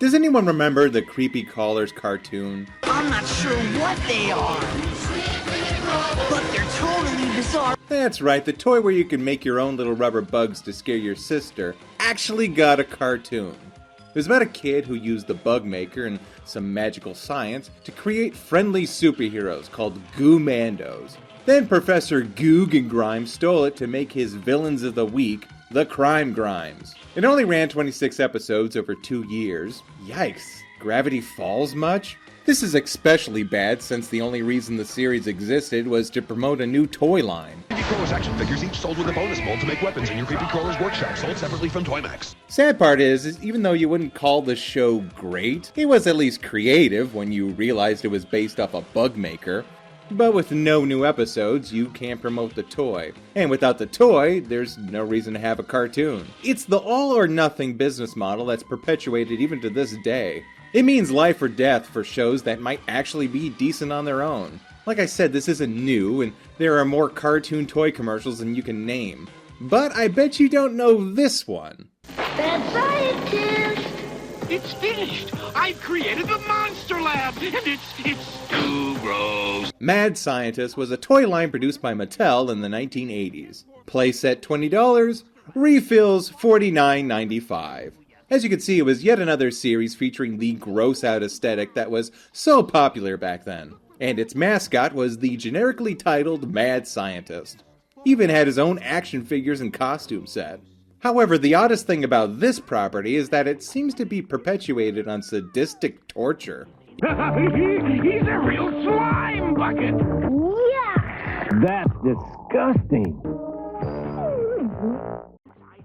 Does anyone remember the Creepy Callers cartoon? I'm not sure what they are, but they're totally bizarre. That's right, the toy where you can make your own little rubber bugs to scare your sister actually got a cartoon. It was about a kid who used the bug maker and some magical science to create friendly superheroes called Goo-Mandos. Then Professor Guggengrime stole it to make his villains of the week, the Crime Grimes. It only ran 26 episodes over 2 years. Yikes, Gravity Falls much? This is especially bad since the only reason the series existed was to promote a new toy line. Creepy Crawlers action figures each sold with a bonus mold to make weapons in your Creepy Crawlers workshop, sold separately from Toymax. Sad part is even though you wouldn't call the show great, it was at least creative when you realized it was based off a bug maker. But with no new episodes, you can't promote the toy. And without the toy, there's no reason to have a cartoon. It's the all-or-nothing business model that's perpetuated even to this day. It means life or death for shows that might actually be decent on their own. Like I said, this isn't new, and there are more cartoon toy commercials than you can name. But I bet you don't know this one. Bad scientist! It's finished! I've created the Monster Lab, and it's too gross. Mad Scientist was a toy line produced by Mattel in the 1980s. Playset $20, refills $49.95. As you can see, it was yet another series featuring the gross-out aesthetic that was so popular back then. And its mascot was the generically titled Mad Scientist. He even had his own action figures and costume set. However, the oddest thing about this property is that it seems to be perpetuated on sadistic torture. He's a real slime bucket! Yeah! That's disgusting.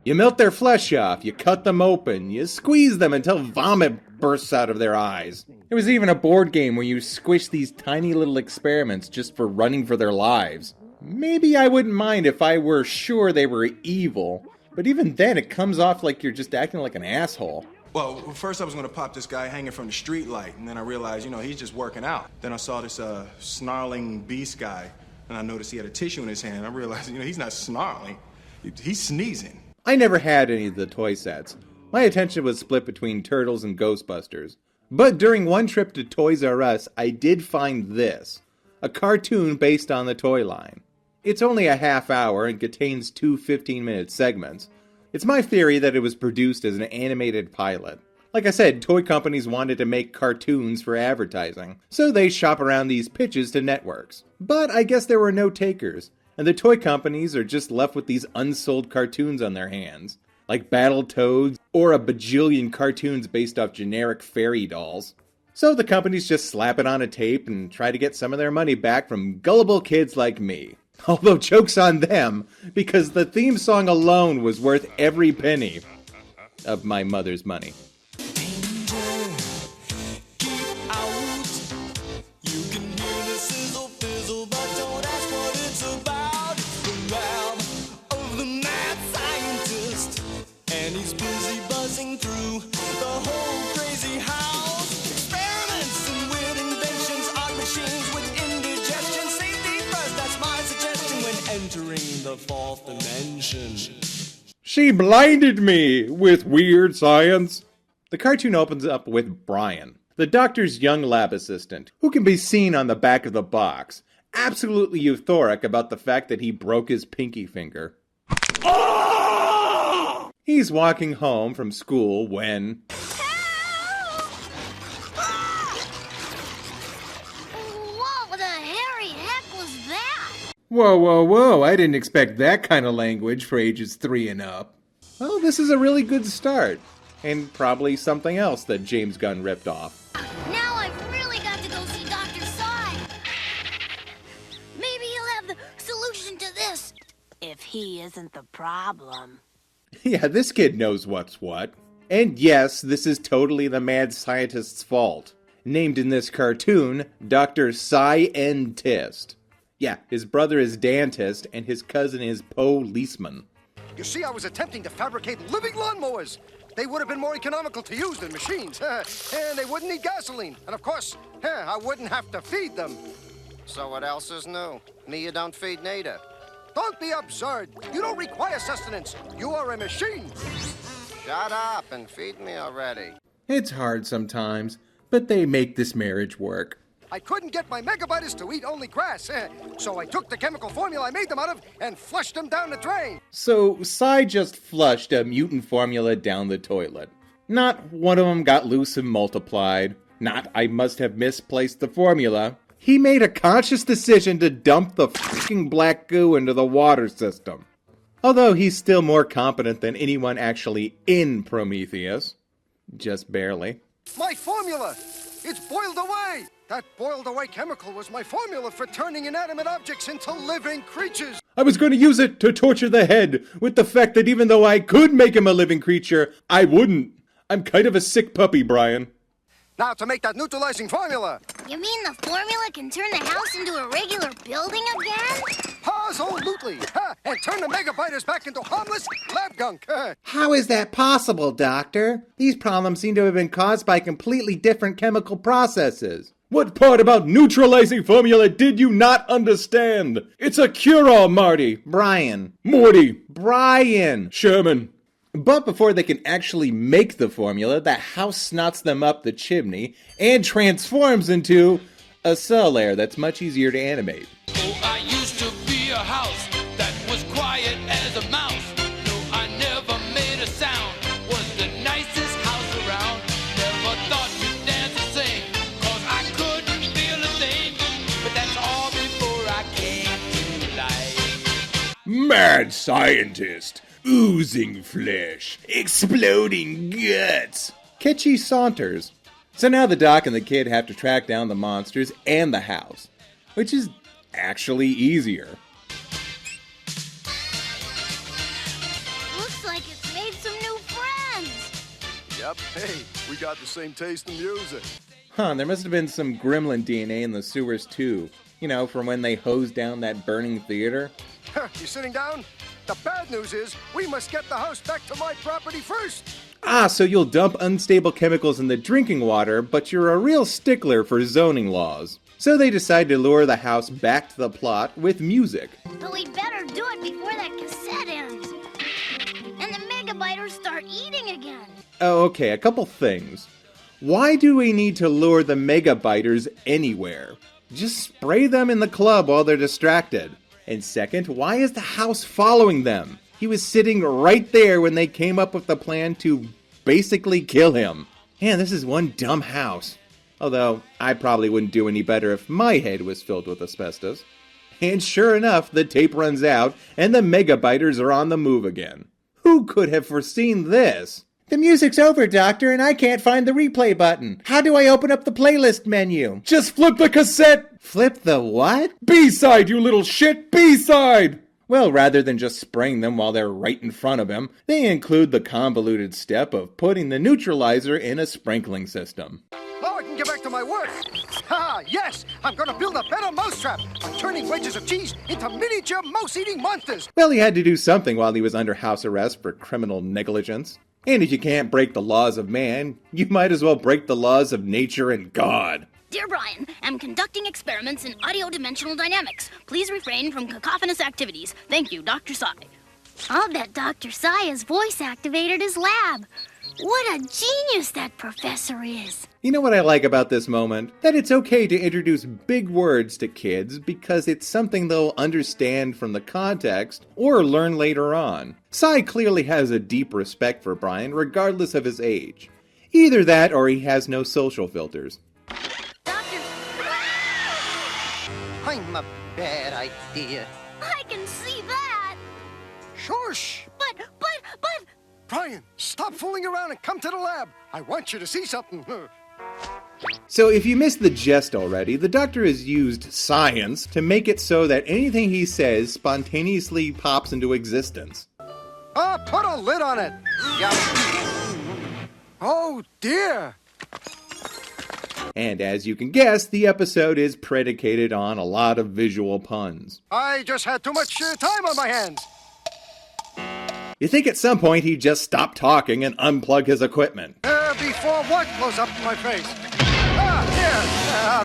You melt their flesh off, you cut them open, you squeeze them until vomit bursts out of their eyes. There was even a board game where you squish these tiny little experiments just for running for their lives. Maybe I wouldn't mind if I were sure they were evil, but even then it comes off like you're just acting like an asshole. Well, first I was going to pop this guy hanging from the street light, and then I realized, he's just working out. Then I saw this snarling beast guy, and I noticed he had a tissue in his hand. I realized, he's not snarling, he's sneezing. I never had any of the toy sets. My attention was split between Turtles and Ghostbusters. But during one trip to Toys R Us, I did find this. A cartoon based on the toy line. It's only a half hour and contains 2 15-minute segments. It's my theory that it was produced as an animated pilot. Like I said, toy companies wanted to make cartoons for advertising, so they shop around these pitches to networks. But I guess there were no takers, and the toy companies are just left with these unsold cartoons on their hands, like Battletoads or a bajillion cartoons based off generic fairy dolls. So the companies just slap it on a tape and try to get some of their money back from gullible kids like me. Although joke's on them, because the theme song alone was worth every penny of my mother's money. Entering the fourth dimension. She blinded me with weird science. The cartoon opens up with Brian, the doctor's young lab assistant, who can be seen on the back of the box, absolutely euphoric about the fact that he broke his pinky finger. Oh! He's walking home from school when... Whoa, I didn't expect that kind of language for ages 3 and up. Well, this is a really good start. And probably something else that James Gunn ripped off. Now I've really got to go see Dr. Sy. Maybe he'll have the solution to this. If he isn't the problem. Yeah, this kid knows what's what. And yes, this is totally the mad scientist's fault. Named in this cartoon, Dr. Scientist. Yeah, his brother is Dantist, and his cousin is Policeman. You see, I was attempting to fabricate living lawnmowers. They would have been more economical to use than machines. And they wouldn't need gasoline. And of course, I wouldn't have to feed them. So what else is new? Me you don't feed neither. Don't be absurd. You don't require sustenance. You are a machine. Shut up and feed me already. It's hard sometimes, but they make this marriage work. I couldn't get my megabiters to eat only grass, so I took the chemical formula I made them out of and flushed them down the drain. So, Cy just flushed a mutant formula down the toilet. Not one of them got loose and multiplied. Not I must have misplaced the formula. He made a conscious decision to dump the fucking black goo into the water system. Although he's still more competent than anyone actually in Prometheus. Just barely. My formula! It's boiled away! That boiled away chemical was my formula for turning inanimate objects into living creatures! I was going to use it to torture the head, with the fact that even though I could make him a living creature, I wouldn't. I'm kind of a sick puppy, Brian. Now to make that neutralizing formula! You mean the formula can turn the house into a regular building again? Absolutely! And turn the megabiters back into harmless lab gunk! How is that possible, Doctor? These problems seem to have been caused by completely different chemical processes. What part about neutralizing formula did you not understand? It's a cure-all, Marty. Brian. Morty. Brian. Sherman. But before they can actually make the formula, the house snots them up the chimney and transforms into a cell layer that's much easier to animate. Oh, I used to be a house that was quiet as a mouse. No, I never made a sound. Was the nicest house around. Never thought to dance or sing, 'cause I couldn't feel a thing. But that's all before I came to life. Mad scientist. Oozing flesh, exploding guts. Kitschy saunters. So now the doc and the kid have to track down the monsters and the house, which is actually easier. Looks like it's made some new friends. Yep, hey, we got the same taste in music. Huh, there must have been some gremlin DNA in the sewers too. You know, from when they hosed down that burning theater. You sitting down? The bad news is, we must get the house back to my property first! Ah, so you'll dump unstable chemicals in the drinking water, but you're a real stickler for zoning laws. So they decide to lure the house back to the plot with music. But we'd better do it before that cassette ends. And the megabiters start eating again. Oh, okay, a couple things. Why do we need to lure the megabiters anywhere? Just spray them in the club while they're distracted. And second, why is the house following them? He was sitting right there when they came up with the plan to basically kill him. Man, this is one dumb house. Although, I probably wouldn't do any better if my head was filled with asbestos. And sure enough, the tape runs out, and the megabiters are on the move again. Who could have foreseen this? The music's over, Doctor, and I can't find the replay button. How do I open up the playlist menu? Just flip the cassette! Flip the what? B-side, you little shit! B-side! Well, rather than just spraying them while they're right in front of him, they include the convoluted step of putting the neutralizer in a sprinkling system. Now I can get back to my work! Ha! Yes! I'm gonna build a better mousetrap! I'm turning wedges of cheese into miniature mouse-eating monsters! Well, he had to do something while he was under house arrest for criminal negligence. And if you can't break the laws of man, you might as well break the laws of nature and God. Dear Brian, I'm conducting experiments in audio-dimensional dynamics. Please refrain from cacophonous activities. Thank you, Dr. Sai. I'll bet Dr. Sai has voice-activated his lab. What a genius that professor is. You know what I like about this moment? That it's okay to introduce big words to kids because it's something they'll understand from the context or learn later on. Sai clearly has a deep respect for Brian regardless of his age. Either that or he has no social filters. I'm a bad idea. I can see that. Shush! But... Brian, stop fooling around and come to the lab. I want you to see something. So if you missed the jest already, the Doctor has used science to make it so that anything he says spontaneously pops into existence. Put a lid on it. Yeah. Oh, dear. And as you can guess, the episode is predicated on a lot of visual puns. I just had too much time on my hands. You think at some point he'd just stop talking and unplug his equipment. Before what blows up in my face?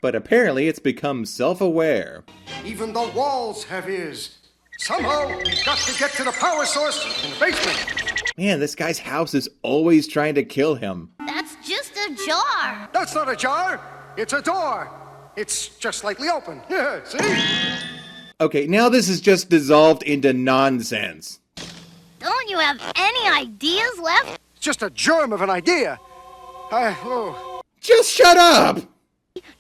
But apparently it's become self-aware. Even the walls have ears. Somehow, we've got to get to the power source in the basement. Man, this guy's house is always trying to kill him. That's just a jar. That's not a jar. It's a door. It's just slightly open. See? Okay, now this is just dissolved into nonsense. Don't you have any ideas left? It's just a germ of an idea. Just shut up!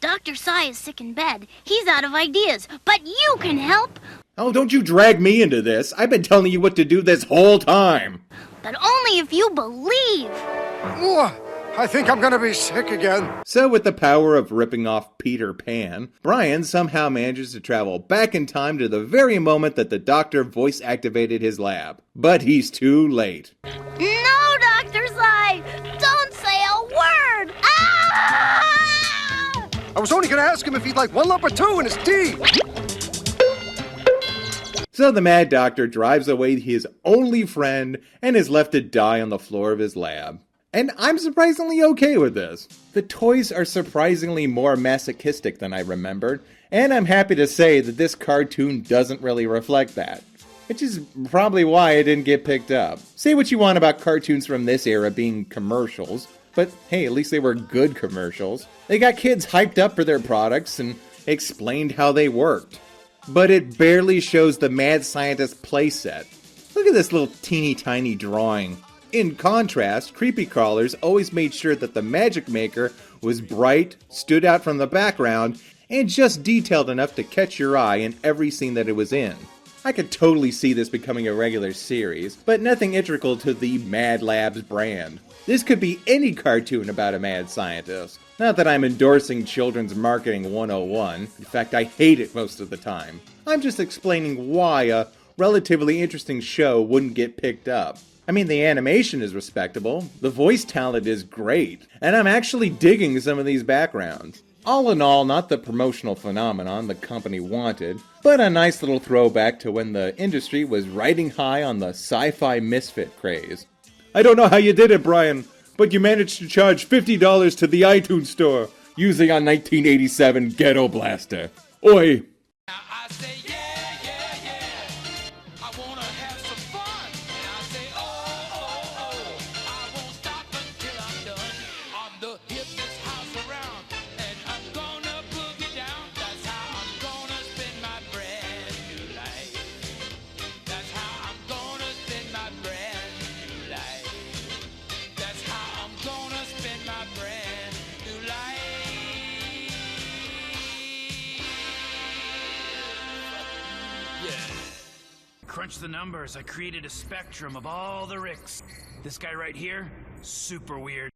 Dr. Sai is sick in bed. He's out of ideas, but you can help. Oh, don't you drag me into this. I've been telling you what to do this whole time. But only if you believe. I think I'm gonna be sick again. So with the power of ripping off Peter Pan, Brian somehow manages to travel back in time to the very moment that the doctor voice-activated his lab. But he's too late. No, Dr. Sai! Don't say a word! Ah! I was only gonna ask him if he'd like one lump or two in his tea. So the Mad Doctor drives away his only friend and is left to die on the floor of his lab. And I'm surprisingly okay with this. The toys are surprisingly more masochistic than I remembered, and I'm happy to say that this cartoon doesn't really reflect that. Which is probably why it didn't get picked up. Say what you want about cartoons from this era being commercials, but hey, at least they were good commercials. They got kids hyped up for their products and explained how they worked. But it barely shows the mad scientist playset. Look at this little teeny tiny drawing. In contrast, Creepy Crawlers always made sure that the Magic Maker was bright, stood out from the background, and just detailed enough to catch your eye in every scene that it was in. I could totally see this becoming a regular series, but nothing integral to the Mad Labs brand. This could be any cartoon about a mad scientist. Not that I'm endorsing children's marketing 101. In fact, I hate it most of the time. I'm just explaining why a relatively interesting show wouldn't get picked up. I mean, the animation is respectable, the voice talent is great, and I'm actually digging some of these backgrounds. All in all, not the promotional phenomenon the company wanted, but a nice little throwback to when the industry was riding high on the sci-fi misfit craze. I don't know how you did it, Brian, but you managed to charge $50 to the iTunes store using a 1987 Ghetto Blaster. Oi! Crunch the numbers. I created a spectrum of all the Ricks. This guy right here, super weird.